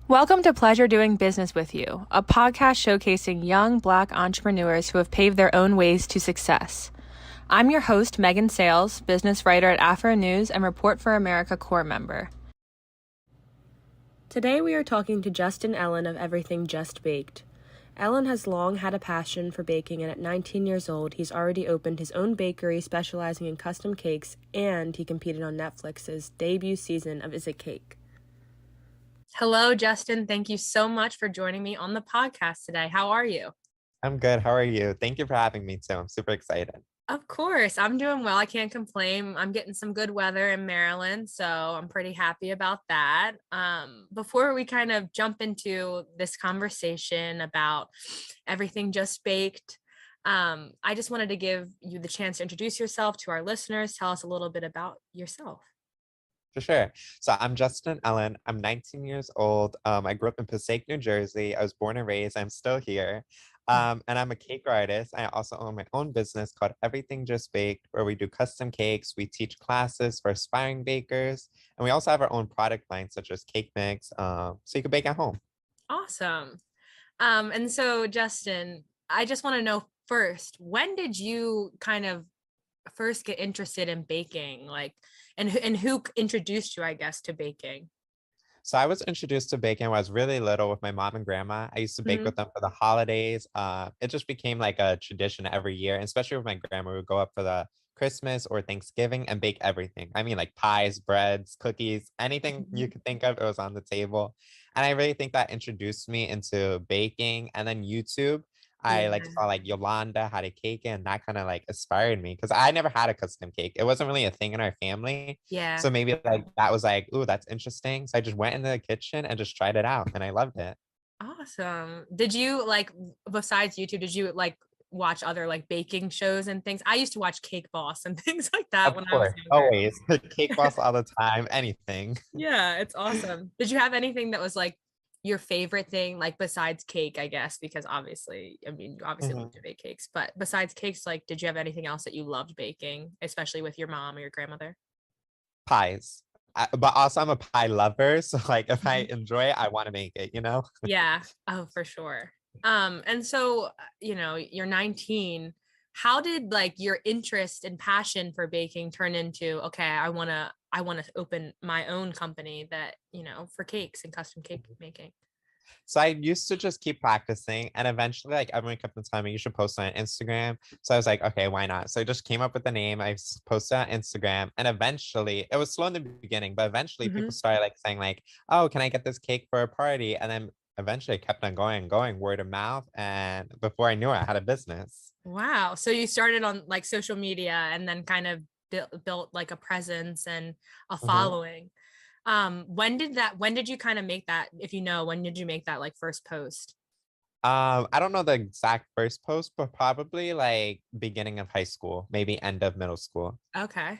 Welcome to Pleasure Doing Business with You, a podcast showcasing young Black entrepreneurs who have paved their own ways to success. I'm your host, Megan Sayles, business writer at Afro News and Report for America Core member. Today we are talking to Justin Ellen of Everything Just Baked. Ellen has long had a passion for baking, and at 19 years old, he's already opened his own bakery specializing in custom cakes, and he competed on Netflix's debut season of Is It Cake? Hello, Justin. Thank you so much for joining me on the podcast today. How are you? I'm good. How are you? Thank you for having me too. I'm super excited. Of course. I'm doing well. I can't complain. I'm getting some good weather in Maryland, so I'm pretty happy about that. Before we kind of jump into this conversation about Everything Just Baked, I just wanted to give you the chance to introduce yourself to our listeners. Tell us a little bit about yourself. For sure. So I'm Justin Ellen. I'm 19 years old. I grew up in Passaic, New Jersey. I was born and raised. I'm still here. And I'm a cake artist. I also own my own business called Everything Just Baked, where we do custom cakes. We teach classes for aspiring bakers. And we also have our own product line, such as cake mix, so you can bake at home. Awesome. And so, Justin, I just want to know first, when did you kind of first get interested in baking? And who introduced you, I guess, to baking? So I was introduced to baking when I was really little with my mom and grandma. I used to bake with them for the holidays. It just became like a tradition every year, and especially with my grandma. We would go up for the Christmas or Thanksgiving and bake everything. I mean, like pies, breads, cookies, anything you could think of, it was on the table. And I really think that introduced me into baking. And then YouTube, I like Yeah. saw like Yolanda had a cake, and that kind of like inspired me because I never had a custom cake. It wasn't really a thing in our family. Yeah. So maybe like that was like, ooh, that's interesting. So I just went into the kitchen and just tried it out, and I loved it. Awesome. Did you besides YouTube, did you watch other baking shows and things? I used to watch Cake Boss and things like that Of when I was course, younger. always cake boss all the time, anything. Yeah, it's awesome. Did you have anything that was your favorite thing, besides cake, I guess, because obviously, I mean, you obviously love Mhm. to bake cakes, but besides cakes, did you have anything else that you loved baking, especially with your mom or your grandmother? Pies. But also I'm a pie lover, so like if I Mhm. enjoy it, I want to make it, you know? Yeah. Oh, for sure. And so, you're 19. How did your interest and passion for baking turn into, okay, I want to open my own company that, for cakes and custom cake making? So I used to just keep practicing, and eventually, like everyone kept on telling me you should post on Instagram. So I was like, okay, why not? So I just came up with the name. Posted on Instagram, and eventually, it was slow in the beginning, but eventually, people Mhm. started like saying like, oh, can I get this cake for a party? And then eventually, it kept on going and going, word of mouth. And before I knew it, I had a business. Wow. So you started on social media and then kind of built a presence and a Mhm. following. When did you kind of make that, if when did you make that first post? I don't know the exact first post, but probably like beginning of high school, maybe end of middle school. Okay.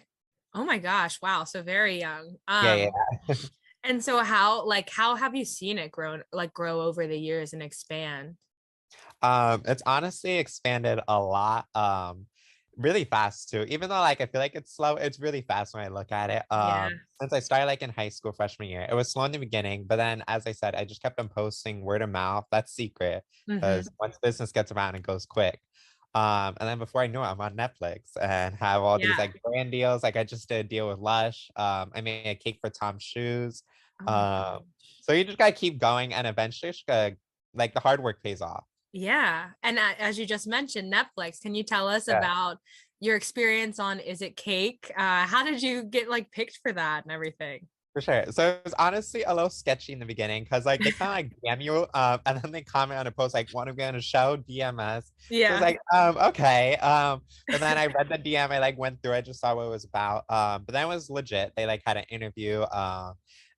Oh my gosh. Wow. So very young. Yeah, yeah. And so how have you seen it grow over the years and expand? It's honestly expanded a lot, really fast too. Even though like I feel like it's slow, it's really fast when I look at it. Yeah. Since I started like in high school freshman year, it was slow in the beginning, but then as I said, I just kept on posting word of mouth. That's secret Hmm. because once business gets around, it goes quick. And then before I knew it, I'm on Netflix and have all these Yeah. like brand deals. Like I just did a deal with Lush. I made a cake for Tom's shoes. Oh my Um, gosh. so you just gotta keep going, and eventually, it's gonna, like the hard work pays off. Yeah. And as you just mentioned, Netflix, can you tell us Yeah. about your experience on Is It Cake? How did you get picked for that and everything? For sure. So it was honestly a little sketchy in the beginning because like they kind of like DM you, and then they comment on a post like, "Want to be on a show?" DMS. So it's Yeah. like, okay. But then I read the DM, I like went through, I just saw what it was about. But then it was legit. They like had an interview,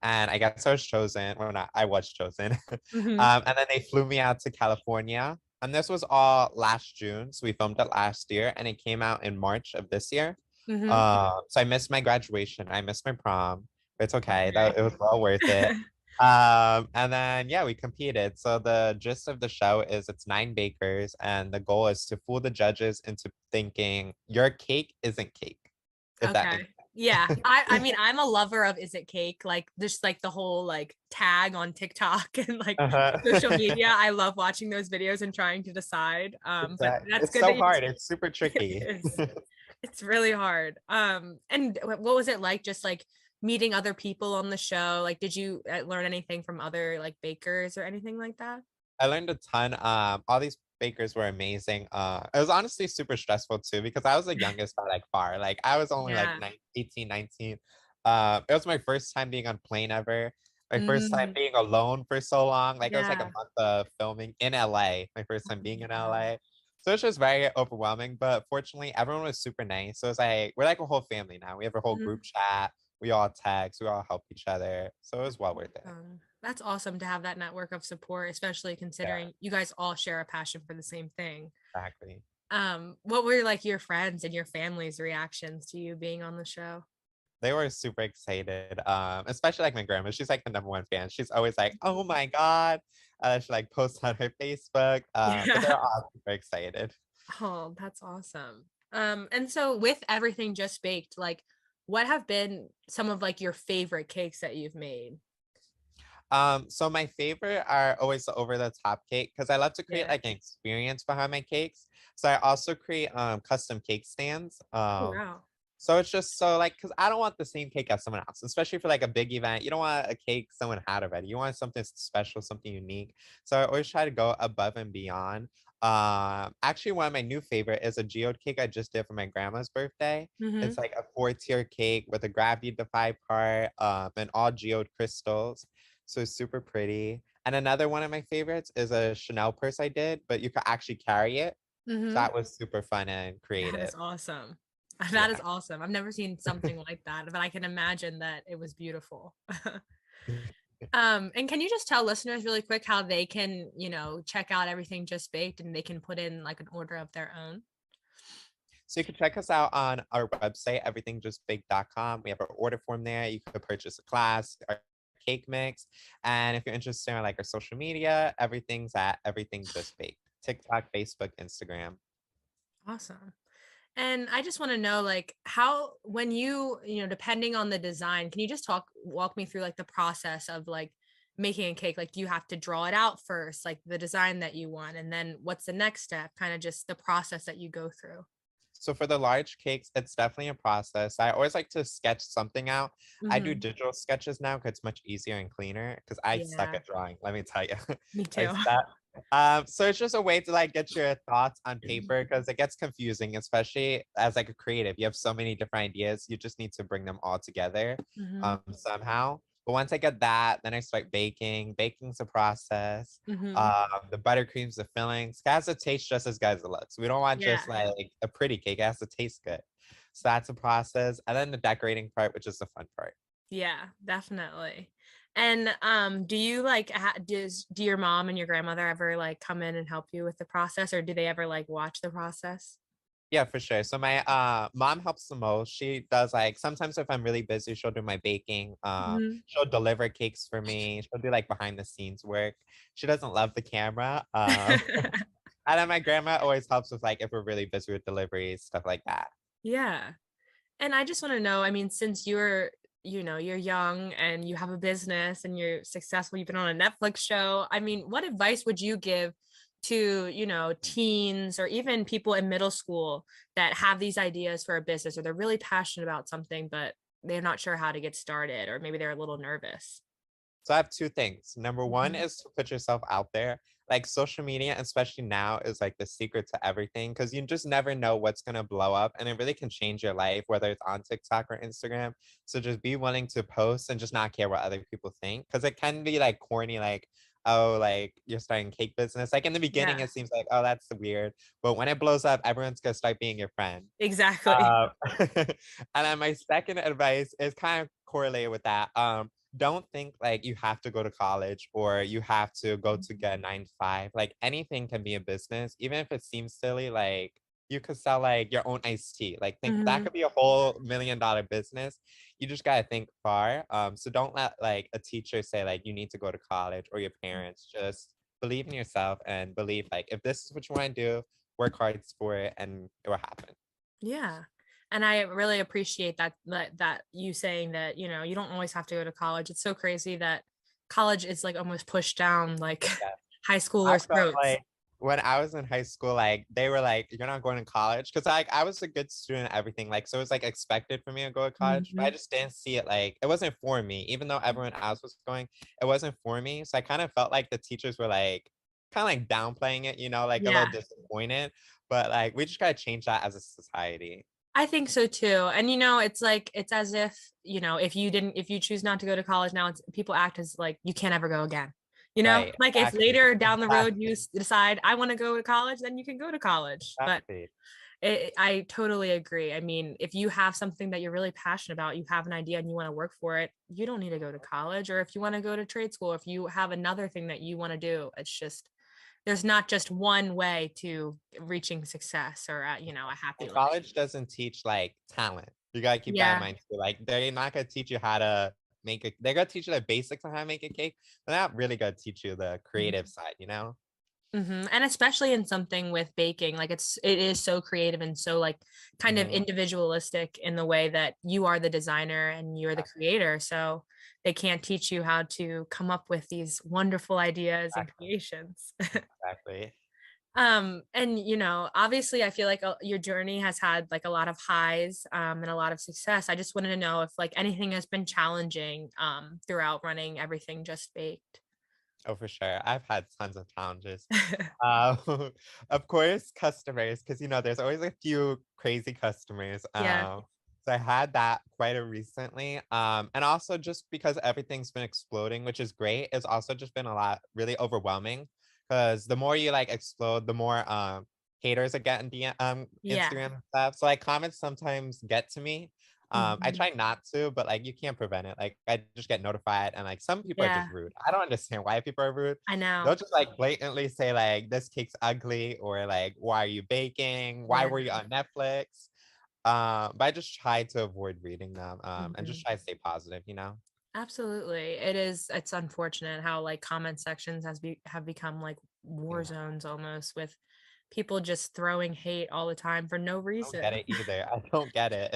and I guess I was chosen, or not, I was chosen. Hmm. And then they flew me out to California, and this was all last June. So we filmed it last year, and it came out in March of this year. Hmm. So I missed my graduation, I missed my prom. It's okay. Okay. It was well worth it. And then yeah, we competed. So the gist of the show is it's nine bakers, and the goal is to fool the judges into thinking your cake isn't cake, if that makes Okay. sense. Yeah, I mean, I'm a lover of Is It Cake? Like, just, like, the whole, like, tag on TikTok and, like, social Uh-huh. media. I love watching those videos and trying to decide, but Exactly. that's It's good so that you hard, it's super it tricky. is. It's really hard. And what was it like just, like, meeting other people on the show? Like, did you, learn anything from other, like, bakers or anything like that? I learned a ton, all these bakers were amazing, it was honestly super stressful too because I was the youngest by, like, far, like, I was only, like, Yeah. 18, 19. It was my first time being on plane ever, my first time Mm, being alone for so long, like, it was, like, a yeah. month of filming in LA, my first time Oh being my in god. LA, so it's just very overwhelming, but fortunately, everyone was super nice, so it's like we're like a whole family now, we have a whole group Mhm. chat, we all text, we all help each other, so it was well worth it. That's awesome to have that network of support, especially Yeah, considering you guys all share a passion for the same thing. exactly. What were like your friends and your family's reactions to you being on the show? They were super excited, especially, like, my grandma, she's, like, the number 1 fan, she's always like, "Oh my god," she, like, posts on her Facebook, but Yeah. they're all super excited. Oh, that's awesome. And so with everything just baked, like what have been some of like your favorite cakes that you've made? So my favorite are always the over the top cake because I love to create, Yeah. like, an experience behind my cakes, so I also create, custom cake stands, Oh, wow. so it's just so, like, because I don't want the same cake as someone else, especially for, like, a big event. You don't want a cake someone had already. You want something special, something unique. So I always try to go above and beyond. Actually, one of my new favorite is a geode cake I just did for my grandma's birthday. It's Mhm. like a 4-tier cake with a gravity-defy part, and all geode crystals. So it's super pretty. And another one of my favorites is a Chanel purse I did, but you could actually carry it. So Mhm. that was super fun and That creative. is awesome. That is Yeah. awesome. I've never seen something like that, but I can imagine that it was beautiful. And can you just tell listeners really quick how they can, check out everything just baked and they can put in like an order of their own? So you can check us out on our website, everythingjustbaked.com. We have our order form there. You could purchase a class, our cake mix. And if you're interested in like our social media, everything's at Everything Just Baked. TikTok, Facebook, Instagram. Awesome. And I just want to know like how when depending on the design, can you just walk me through like the process of like making a cake? Like do you have to draw it out first, like the design that you want, and then what's the next step? Kind of just the process that you go through. So for the large cakes, it's definitely a process. I always like to sketch something out. I do Mhm. digital sketches now because it's much easier and cleaner because I suck Yeah, at drawing, let me tell you. me I too. suck. So it's just a way to like get your thoughts on paper because it gets confusing, especially as like a creative. You have so many different ideas. You just need to bring them all together Mhm. somehow. But once I get that, then I start baking. Baking's a process. Mhm. The buttercream's the fillings. It has to taste just as good as it looks. We don't want just Yeah. like a pretty cake. It has to taste good. So that's a process. And then the decorating part, which is the fun part. Yeah, definitely. And do you like do your mom and your grandmother ever like come in and help you with the process, or do they ever like watch the process? Yeah, for sure. So my mom helps the most. She does like sometimes if I'm really busy, she'll do my baking. Mhm. She'll deliver cakes for me. She'll do like behind the scenes work. She doesn't love the camera. And then my grandma always helps with like if we're really busy with deliveries, stuff like that. Yeah. And I just want to know, I mean, since you're young and you have a business and you're successful, you've been on a Netflix show. I mean, what advice would you give to, teens or even people in middle school that have these ideas for a business or they're really passionate about something, but they're not sure how to get started, or maybe they're a little nervous? So I have 2 things. Number 1 Mhm. is to put yourself out there. Like social media, especially now, is like the secret to everything because you just never know what's gonna blow up and it really can change your life, whether it's on TikTok or Instagram. So just be willing to post and just not care what other people think. Cause it can be like corny, like, oh, like you're starting cake business. Like in the beginning, Yeah, it seems like, oh, that's weird. But when it blows up, everyone's gonna start being your friend. exactly. And then my second advice is kind of correlated with that. Don't think like you have to go to college or you have to go to get a 9 to 5. Like anything can be a business, even if it seems silly. Like you could sell like your own iced tea. Like think that Mhm. could be a whole $1 million business. You just gotta think far. So don't let like a teacher say like you need to go to college or your parents. Just believe in yourself and believe like if this is what you want to do, work hard for it and it will happen. Yeah. And I really appreciate that you saying that, you don't always have to go to college. It's so crazy that college is like almost pushed down like Yeah. high I schoolers' felt throats. like when I was in high school, like they were like, "You're not going to college," because like I was a good student, and everything. Like so, it was like expected for me to go to college, but I Mhm. just didn't see it. Like it wasn't for me, even though everyone else was going. It wasn't for me, so I kind of felt like the teachers were like, kind of like downplaying it, like a little Yeah. disappointed. But like we just gotta change that as a society. I think so too. And it's like it's as if, if you choose not to go to college now, it's people act as like you can't ever go again. Right? Like if Exactly. later down the road you Exactly. decide I want to go to college, then you can go to college. But Exactly. I totally agree. I mean, if you have something that you're really passionate about, you have an idea and you want to work for it, you don't need to go to college. Or if you want to go to trade school, if you have another thing that you want to do, it's just there's not just one way to reaching success or a happy And life. college doesn't teach like talent. You gotta keep that in Yeah. mind too. Like they're not gonna teach you how to make it. They're gonna teach you the basics on how to make a cake. They're not really gonna teach you the creative side. And especially in something with baking, like it is so creative and so like kind of Hmm. individualistic in the way that you are the designer and you're the creator. So they can't teach you how to come up with these wonderful ideas and Exactly. creations. Exactly. And obviously I feel like your journey has had like a lot of highs and a lot of success. I just wanted to know if like anything has been challenging throughout running everything just baked. Oh, for sure. I've had tons of challenges. Uh, of course, customers, because there's always a few crazy customers. Yeah. So I had that quite a recently. And also just because everything's been exploding, which is great, it's also just been a lot really overwhelming. Because the more you like explode, the more haters are getting Yeah. Instagram and stuff. So like comments sometimes get to me. I Mhm. try not to, but like you can't prevent it. Like I just get notified, and like some people are Yeah. just rude. I don't understand why people are rude. I They'll know. just like blatantly say like this cake's ugly, or like why are you baking? Why Yeah. were you on Netflix? But I just try to avoid reading them and just Mhm. try to stay positive. Absolutely. It's unfortunate how like comment sections have become like war Yeah, zones almost with people just throwing hate all the time for no I don't get reason. it either. I don't get it.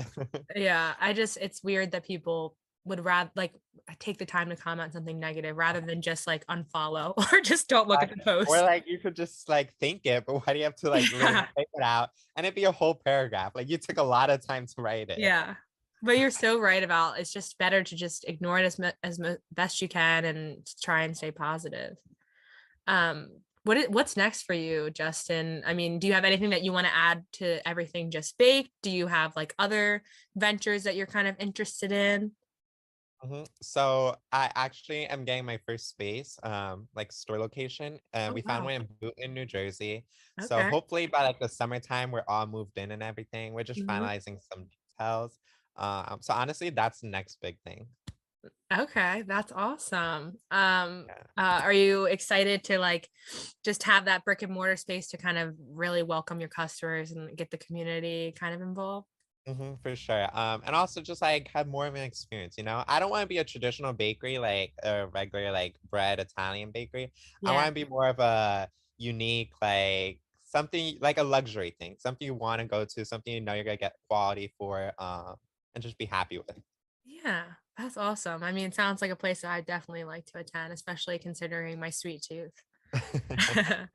Yeah, it's weird that people would rather like take the time to comment something negative rather than just like unfollow or just don't look at the Exactly. Or post. like you could just like think it, but why do you have to like literally Yeah. type it out and it'd be a whole paragraph? Like you took a lot of time to write it. Yeah. But you're so right about it's just better to just ignore it best you can and try and stay positive. Um, what's next for you, Justin? I mean, do you have anything that you want to add to everything just baked? Do you have like other ventures that you're kind of interested in? So I actually am getting my first space, like store location. Oh We found wow. one in Boonton, New Jersey. So Okay. hopefully by like the summertime, we're all moved in and everything. We're just Mhm. finalizing some details. So honestly, that's the next big thing. Okay, that's awesome. Yeah. Are you excited to like just have that brick and mortar space to kind of really welcome your customers and get the community kind of involved? For sure. And also just like have more of an experience. I don't want to be a traditional bakery, like a regular like bread Italian bakery. I Yeah. want to be more of a unique, like something like a luxury thing, something you want to go to, something you're gonna get quality for, and just be happy with. Yeah, that's awesome. I mean, it sounds like a place that I definitely like to attend, especially considering my sweet tooth. And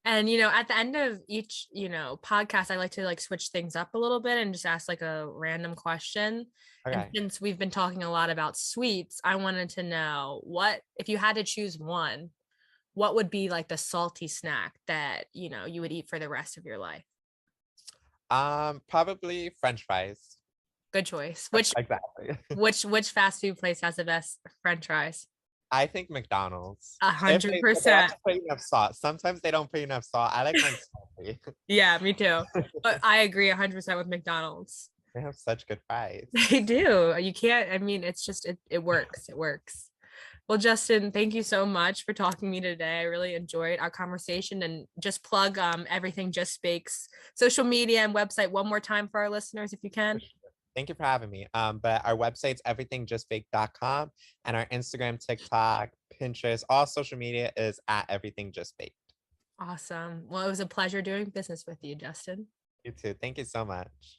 at the end of each, podcast, I like to like switch things up a little bit and just ask like a random question. And Okay. since we've been talking a lot about sweets, I wanted to know what if you had to choose one, what would be like the salty snack that, you would eat for the rest of your life? Probably French fries. Good choice. Which Exactly. which fast food place has the best French fries? I think McDonald's. A hundred But they have percent. to put enough salt. Sometimes they don't put enough salt. I like mine salty. Yeah, me too. But I agree 100% with McDonald's. They have such good fries. They do. You can't, I mean, it's just it works. It works. Well, Justin, thank you so much for talking to me today. I really enjoyed our conversation and just plug everything Just Bakes social media and website one more time for our listeners if you For can. sure. Thank you for having me. But our website's everythingjustbaked.com, and our Instagram, TikTok, Pinterest, all social media is at everythingjustbaked. Awesome. Well, it was a pleasure doing business with you, Justin. You too. Thank you so much.